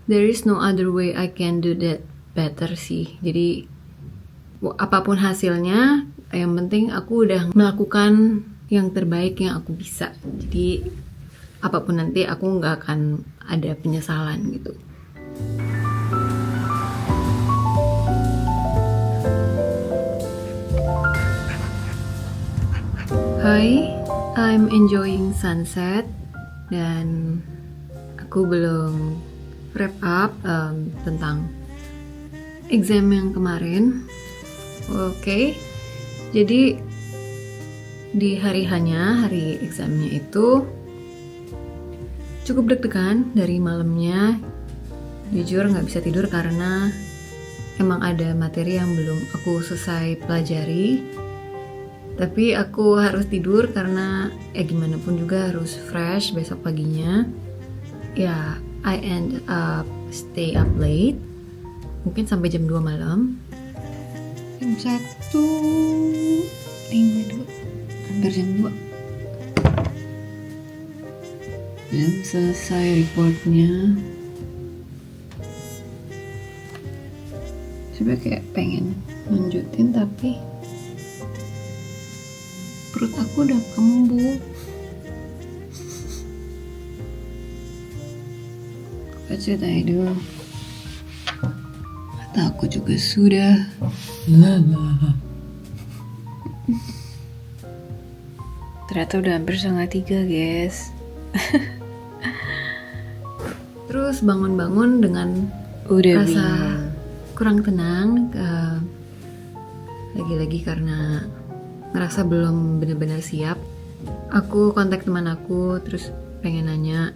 there is no other way I can do that better sih. Jadi apapun hasilnya, yang penting aku udah melakukan yang terbaik yang aku bisa. Jadi apapun nanti aku nggak akan ada penyesalan gitu. Hi, I'm enjoying sunset dan aku belum wrap up tentang exam yang kemarin. Oke, jadi di hari examnya itu cukup deg-degan dari malamnya. Jujur nggak bisa tidur karena emang ada materi yang belum aku selesai pelajari. Tapi aku harus tidur karena gimana pun juga harus fresh besok paginya. Ya, I end up stay up late. Mungkin sampai jam 2 malam. Jam 1:52, hampir jam 2. Belum selesai reportnya. Sebenernya kayak pengen lanjutin tapi perut aku udah kembung. Kita ceritain dulu. Mata aku juga sudah lelah. Ternyata udah hampir 2:30, guys. Terus bangun-bangun dengan udah rasa kurang tenang. Lagi-lagi karena ngerasa belum benar-benar siap. Aku kontak teman aku, terus pengen nanya,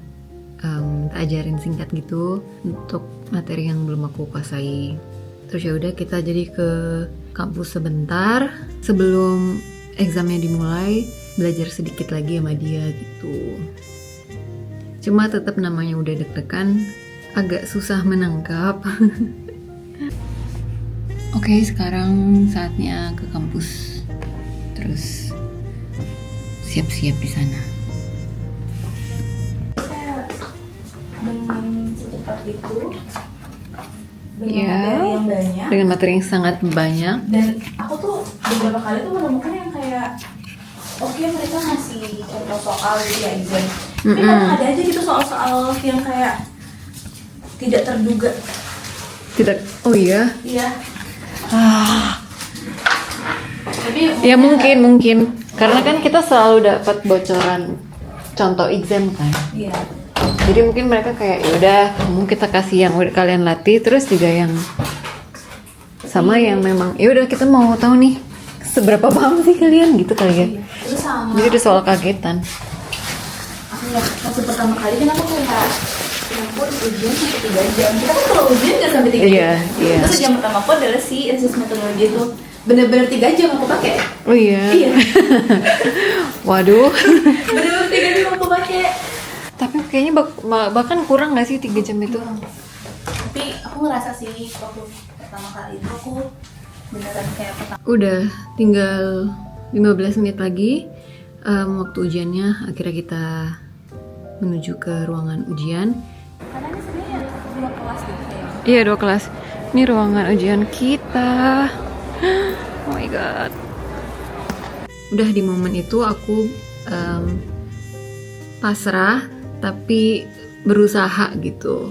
ajarin singkat gitu untuk materi yang belum aku kuasai. Terus ya udah kita jadi ke kampus sebentar sebelum examnya dimulai, belajar sedikit lagi sama dia gitu. Cuma tetap namanya udah deg-degan, agak susah menangkap. Oke, sekarang saatnya ke kampus. Terus siap-siap di sana. Dengan secepat itu, dengan Ya, materi yang banyak, dengan materi yang sangat banyak. dan aku tuh beberapa kali tuh menemukan yang kayak oke, mereka ngasih contoh soal gitu ya exam, tapi kadang ada aja gitu soal-soal yang kayak tidak terduga. Tidak, oh iya. Iya. Tapi Ya mungkin karena kan kita selalu dapat bocoran contoh exam kan. iya. Jadi mungkin mereka kayak ya udah, kamu kita kasih yang udah kalian latih, terus juga yang sama yang memang ya udah kita mau tahu nih seberapa paham sih kalian gitu kali ya. Terus sama Jadi ada soal kagetan. aku ya waktu pertama kali kan aku kayak aku ujian sampai 3 jam. Kita kan kalau ujian nggak sampai 3 jam. Iya. Terus ujian pertama aku adalah si assessment metodologi itu bener-bener 3 jam aku pakai. Oh iya. Iya. Waduh. Bener-bener 3 jam aku pakai. Tapi kayaknya bahkan kurang nggak sih 3 jam itu? Tapi aku ngerasa sih waktu pertama kali itu aku beneran kayak pertama. Udah tinggal 15 menit lagi waktu ujiannya. Akhirnya kita menuju ke ruangan ujian. Karena ini sebenarnya ada 2 kelas gitu kayak. Iya, 2 kelas. Ini ruangan ujian kita. Oh my god. Udah di momen itu aku pasrah tapi berusaha gitu.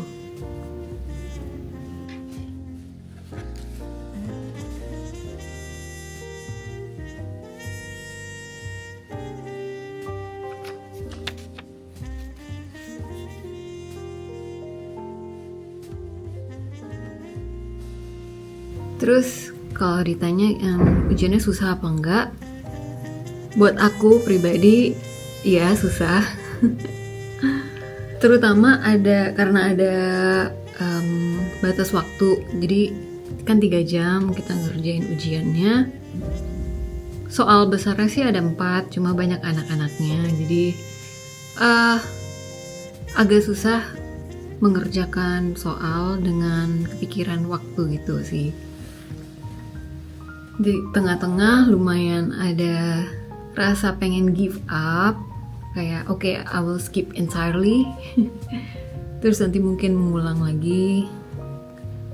Terus kalau ditanya ujiannya susah apa enggak, buat aku pribadi ya susah. Terutama karena ada batas waktu, jadi kan 3 jam kita ngerjain ujiannya. Soal besarnya sih ada 4, cuma banyak anak-anaknya, jadi agak susah mengerjakan soal dengan kepikiran waktu gitu sih. Di tengah-tengah lumayan ada rasa pengen give up, kayak oke, I will skip entirely. terus nanti mungkin mengulang lagi.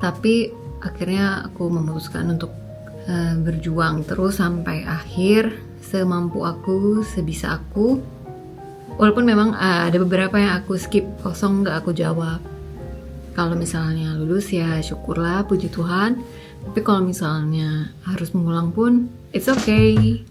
Tapi akhirnya aku memutuskan untuk berjuang terus sampai akhir, semampu aku, sebisa aku. Walaupun memang ada beberapa yang aku skip, kosong nggak aku jawab. Kalau misalnya lulus ya syukurlah, puji Tuhan. Tapi kalau misalnya harus mengulang pun, it's okay.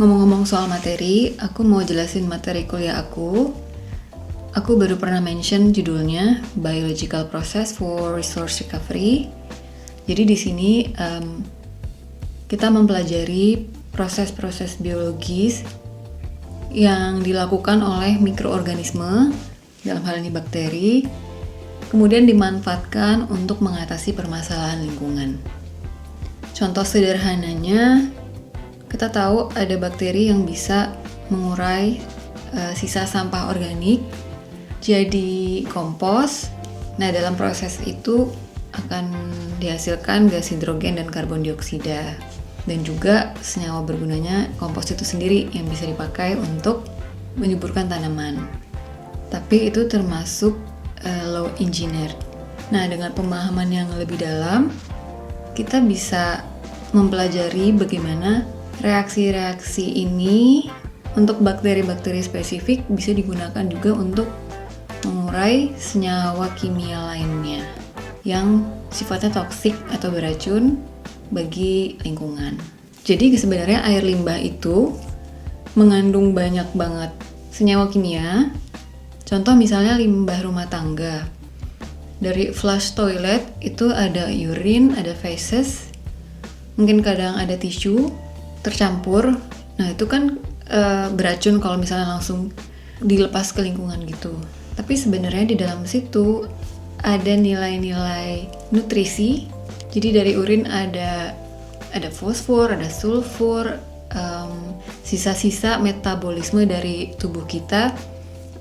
Ngomong-ngomong soal materi, aku mau jelasin materi kuliah aku. Aku baru pernah mention judulnya Biological Process for Resource Recovery. Jadi di sini kita mempelajari proses-proses biologis yang dilakukan oleh mikroorganisme, dalam hal ini bakteri, kemudian dimanfaatkan untuk mengatasi permasalahan lingkungan. Contoh sederhananya, kita tahu ada bakteri yang bisa mengurai sisa sampah organik jadi kompos. Nah, dalam proses itu akan dihasilkan gas hidrogen dan karbon dioksida. Dan juga senyawa bergunanya kompos itu sendiri yang bisa dipakai untuk menyuburkan tanaman. Tapi itu termasuk low engineered. Nah, dengan pemahaman yang lebih dalam, kita bisa mempelajari bagaimana reaksi-reaksi ini untuk bakteri-bakteri spesifik bisa digunakan juga untuk mengurai senyawa kimia lainnya yang sifatnya toksik atau beracun bagi lingkungan. Jadi sebenarnya air limbah itu mengandung banyak banget senyawa kimia. Contoh misalnya limbah rumah tangga. Dari flush toilet itu ada urine, ada feces, mungkin kadang ada tisu tercampur. Nah itu kan beracun kalau misalnya langsung dilepas ke lingkungan gitu. Tapi sebenarnya di dalam situ ada nilai-nilai nutrisi. Jadi dari urin ada fosfor, ada sulfur, sisa-sisa metabolisme dari tubuh kita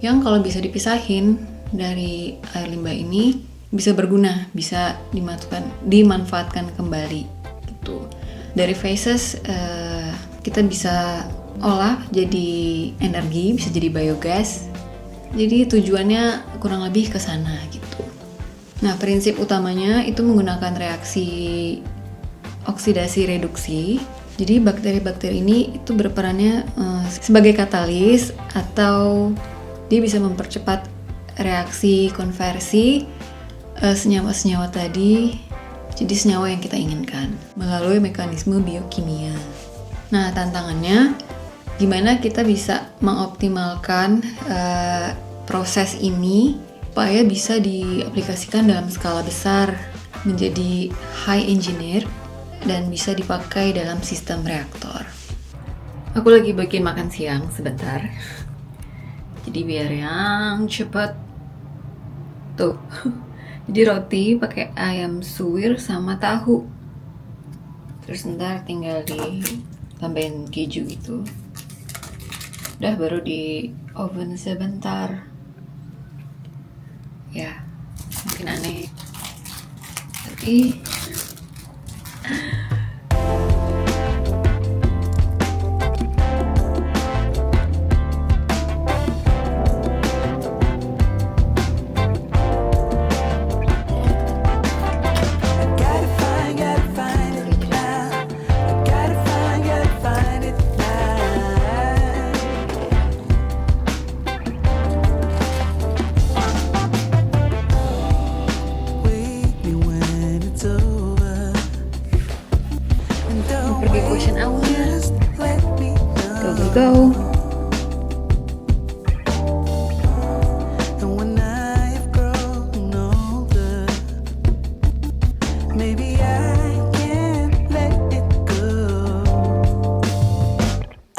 yang kalau bisa dipisahin dari air limbah ini bisa berguna, bisa dimanfaatkan kembali gitu. Dari feces kita bisa olah jadi energi, bisa jadi biogas. Jadi tujuannya kurang lebih ke sana gitu. Nah, prinsip utamanya itu menggunakan reaksi oksidasi reduksi. Jadi bakteri-bakteri ini itu berperannya sebagai katalis atau dia bisa mempercepat reaksi konversi senyawa-senyawa tadi jadi senyawa yang kita inginkan melalui mekanisme biokimia. Nah, tantangannya gimana kita bisa mengoptimalkan proses ini supaya bisa diaplikasikan dalam skala besar menjadi high engineer dan bisa dipakai dalam sistem reaktor. Aku lagi bikin makan siang sebentar. Jadi biar yang cepat. Tuh. Jadi roti pakai ayam suwir sama tahu. Terus ntar tinggal ditambahin keju gitu. Udah baru di oven sebentar. Ya, mungkin aneh. Tapi pergi question hour. Go. And when I have grown older, maybe I can't let it go.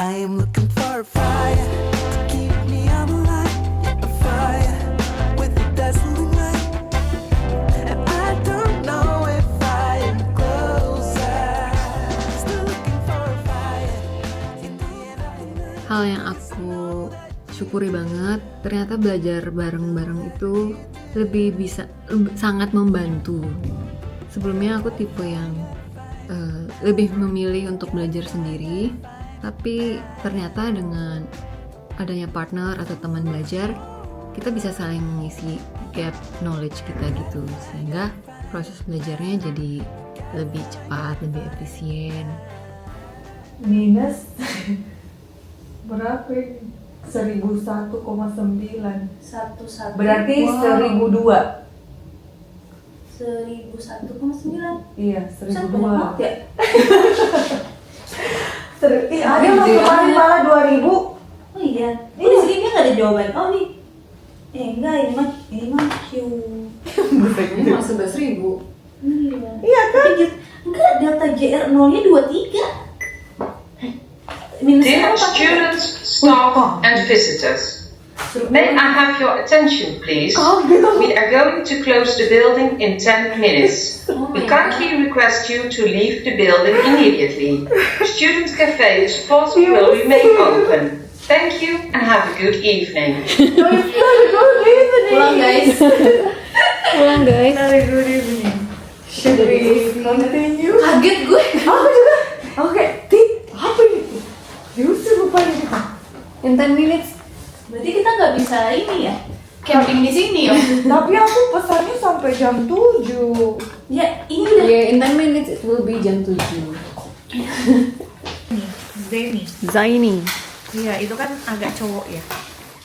I am looking for a fire to keep me on the line, a fire with a dazzling light, and I don't hal yang aku syukuri banget. Ternyata belajar bareng-bareng itu sangat membantu. Sebelumnya aku tipe yang lebih memilih untuk belajar sendiri, tapi ternyata dengan adanya partner atau teman belajar, kita bisa saling mengisi gap knowledge kita gitu, sehingga proses belajarnya jadi lebih cepat, lebih efisien. Minus berapa ini? 1001,9. Satu. Berarti Wow. 1002. 101,9. Iya, Banyak 1002. banget ya. Ada loh kemarin malah 2000. Oh iya. Oh, di sini dia nggak ada jawaban. Oh nih. Enggak, ini mah Q. Ini masih 11.000. Iya. Iya kan? Enggak, delta JR 0-nya 23. Minusnya Dear apa? students, staff, and visitors, may I have your attention, please? We are going to close the building in 10 minutes. We kindly request you to leave the building immediately. Student cafes will remain open. Thank you and have a good evening. Pulang guys. Pulang guys. Very good evening. Should we continue? Kaget gue. Aku juga. Oke, apa ini? Diusir rupanya kita. In 10 minutes. Berarti kita nggak bisa ini ya? Camping di sini ya? Tapi aku pesannya sampai jam 7. Ya, ini udah. Yeah, in 10 minutes it will be jam 7. Zeni. Zaini. Iya, itu kan agak cowok ya.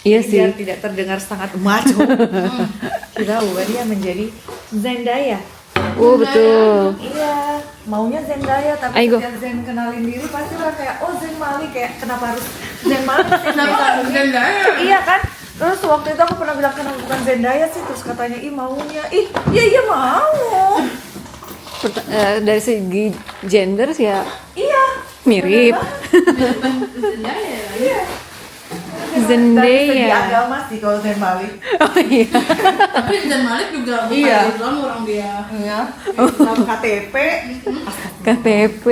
Iya Jadi sih. biar tidak terdengar sangat macho. Kita ubah dia menjadi Zendaya. Betul. Iya, maunya Zendaya tapi Ayo, go. setiap Zen kenalin diri pasti lah kayak oh Zen Malik, kayak kenapa harus Zen Malik? Kenapa harus Zendaya? Iya kan? Terus waktu itu aku pernah bilang kenapa bukan Zendaya sih, terus katanya ih maunya. Iya mau. Dari segi gender sih ya Iya. mirip. Zendaya ya? Iya. Dari segi Zendaya. agama sih kalau Zen Malik. Oh iya. Tapi Zen Malik juga bukan Iya. Islam orang dia. Iya. Islam KTP. KTP.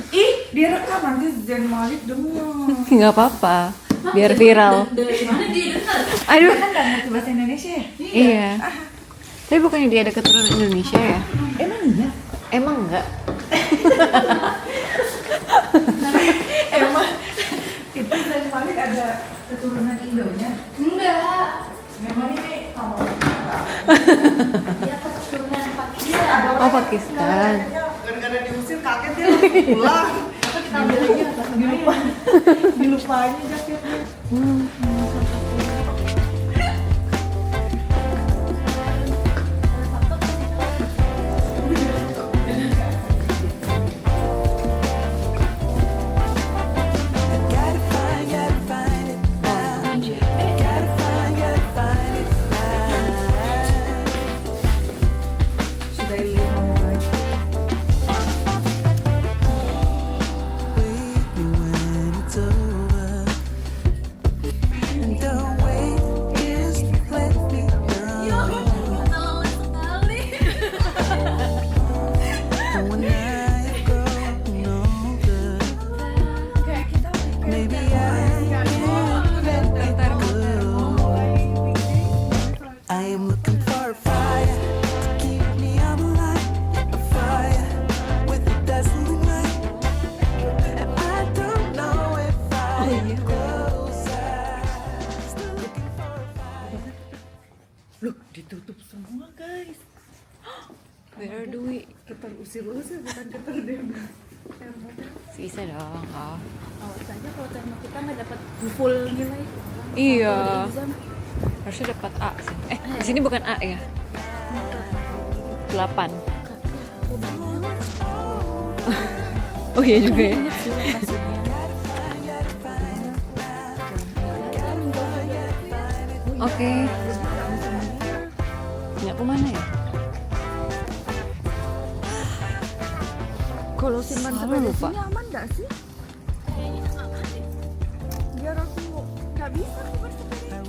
Ih, direkam nanti Zen Malik denger. Nggak apa-apa. Biar viral. Dari mana dia dengar? Aduh. Kan nggak ngerti bahasa Indonesia ya? Iya. Tapi bukannya dia ada keturunan Indonesia ya? Emang iya? Emang enggak? Emang itu Zen Malik ada keturunan Indonya? Enggak. Memang ini sama Dia keturunan Pakistan. Oh, Pakistan. Gara-gara diusir kaget dia langsung pulang. Kita ambil aja dilupain jaketnya. Gotta find it now. Gotta find it now. Should I leave my wife? Wait when it's over. And don't wait, just let me know. When I've grown older, maybe I can let it go. I am looking for a fire to keep me on the line, a fire with a dazzling light. And I don't know if I am closer. Still looking for a fire. Loh, ditutup semua guys. Where do we? Keterusir-usir bukan keterdemah. Bisa dong. Oh. Awas aja kalau tema kita nggak dapat full nilai. Iya. Kalau di exam. Harusnya dapat A sih. Di sini bukan A ya? 8. Oh iya juga ya. Oke. Ini aku mana ya? Kalau simpan Selalu sepeda lupa. sini aman nggak sih? Biar aku nggak bisa aku bersepeda.